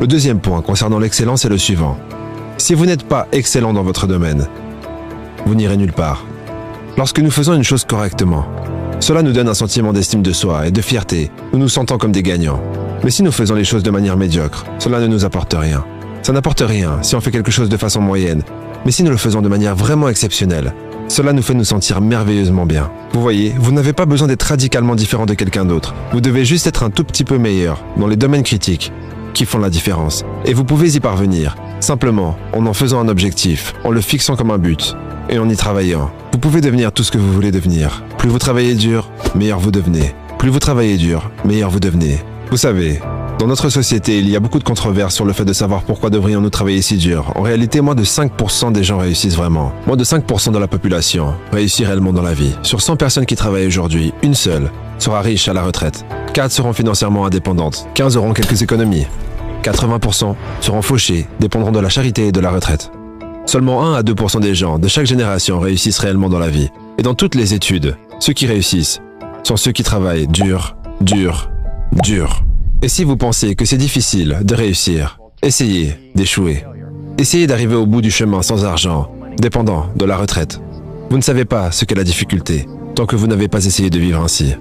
Le deuxième point concernant l'excellence est le suivant. Si vous n'êtes pas excellent dans votre domaine, vous n'irez nulle part. Lorsque nous faisons une chose correctement, cela nous donne un sentiment d'estime de soi et de fierté. Nous nous sentons comme des gagnants. Mais si nous faisons les choses de manière médiocre, cela ne nous apporte rien. Ça n'apporte rien si on fait quelque chose de façon moyenne. Mais si nous le faisons de manière vraiment exceptionnelle, cela nous fait nous sentir merveilleusement bien. Vous voyez, vous n'avez pas besoin d'être radicalement différent de quelqu'un d'autre. Vous devez juste être un tout petit peu meilleur dans les domaines critiques qui font la différence. Et vous pouvez y parvenir, simplement en faisant un objectif, en le fixant comme un but et en y travaillant. Vous pouvez devenir tout ce que vous voulez devenir. Plus vous travaillez dur, meilleur vous devenez. Plus vous travaillez dur, meilleur vous devenez. Vous savez, dans notre société, il y a beaucoup de controverses sur le fait de savoir pourquoi devrions-nous travailler si dur. En réalité, moins de 5% des gens réussissent vraiment. Moins de 5% de la population réussit réellement dans la vie. Sur 100 personnes qui travaillent aujourd'hui, une seule sera riche à la retraite. 4 seront financièrement indépendantes. 15 auront quelques économies. 80% seront fauchés, dépendront de la charité et de la retraite. Seulement 1 à 2% des gens de chaque génération réussissent réellement dans la vie. Et dans toutes les études, ceux qui réussissent sont ceux qui travaillent dur, dur, dur. Et si vous pensez que c'est difficile de réussir, essayez d'échouer. Essayez d'arriver au bout du chemin sans argent, dépendant de la retraite. Vous ne savez pas ce qu'est la difficulté, tant que vous n'avez pas essayé de vivre ainsi.